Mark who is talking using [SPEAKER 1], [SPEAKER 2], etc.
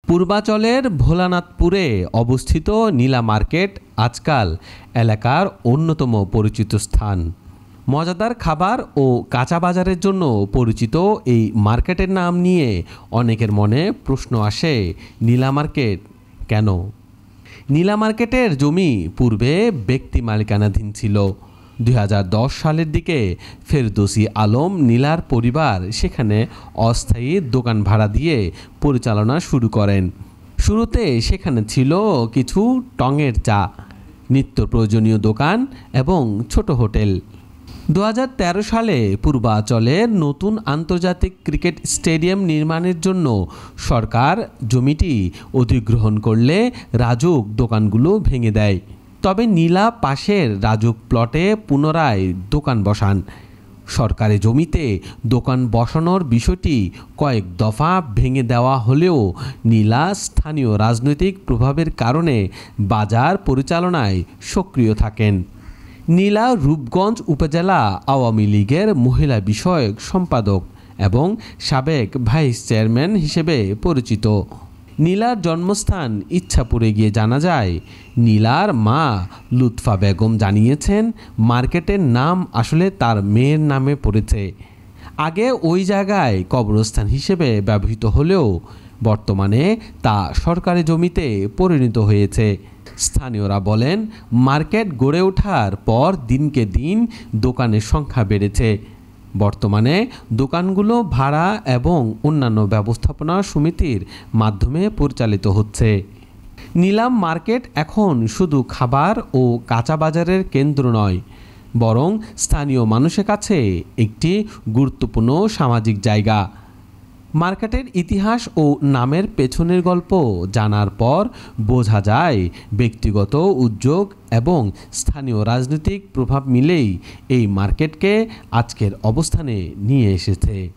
[SPEAKER 1] পূর্বাচলের ভোলানাথপুরে অবস্থিত নীলা মার্কেট আজকাল এলাকার অন্যতম পরিচিত স্থান। মজাদার খাবার ও কাঁচা বাজারের জন্য পরিচিত এই মার্কেটের নাম নিয়ে অনেকের মনে প্রশ্ন আসে, নীলা মার্কেট কেন? নীলা মার্কেটের জমি পূর্বে ব্যক্তি মালিকানাধীন ছিল। 2010 সালের দিকে ফেরদৌসী আলম নীলার পরিবার সেখানে অস্থায়ী দোকান ভাড়া দিয়ে পরিচালনা শুরু করেন। শুরুতে সেখানে ছিল কিছু টঙের চা, নিত্য প্রয়োজনীয় দোকান এবং ছোট হোটেল। 2013 সালে পূর্বাচলের নতুন আন্তর্জাতিক ক্রিকেট স্টেডিয়াম নির্মাণের জন্য সরকার জমিটি অধিগ্রহণ করলে রাজুক দোকানগুলো ভেঙে দেয়। তবে নীলা পাশের রাজুক প্লটে পুনরায় দোকান বসান। সরকারি জমিতে দোকান বসানোর বিষয়টি কয়েক দফা ভেঙে দেওয়া হলেও নীলা স্থানীয় রাজনৈতিক প্রভাবের কারণে বাজার পরিচালনায় সক্রিয় থাকেন। নীলা রূপগঞ্জ উপজেলা আওয়ামী লীগের মহিলা বিষয়ক সম্পাদক এবং সাবেক ভাইস চেয়ারম্যান হিসেবে পরিচিত। নীলার জন্মস্থান ইচ্ছাপুরে গিয়ে জানা যায়, নীলার মা লুৎফা বেগম জানিয়েছেন মার্কেটের নাম আসলে তার মেয়ের নামে পড়েছে। আগে ওই জায়গায় কবরস্থান হিসেবে ব্যবহৃত হলেও বর্তমানে তা সরকারি জমিতে পরিণত হয়েছে। স্থানীয়রা বলেন, মার্কেট গড়ে ওঠার পর দিনকে দিন দোকানের সংখ্যা বেড়েছে। বর্তমানে দোকানগুলো ভাড়া এবং অন্যান্য ব্যবস্থাপনা সমিতির মাধ্যমে পরিচালিত হচ্ছে। নীলাম মার্কেট এখন শুধু খাবার ও কাঁচা বাজারের কেন্দ্র নয়, বরং স্থানীয় মানুষের কাছে একটি গুরুত্বপূর্ণ সামাজিক জায়গা। মার্কেটের ইতিহাস ও নামের পেছনের গল্প জানার পর বোঝা যায় ব্যক্তিগত উদ্যোগ এবং স্থানীয় রাজনৈতিক প্রভাব মিলেই এই মার্কেটকে আজকের অবস্থানে নিয়ে এসেছে।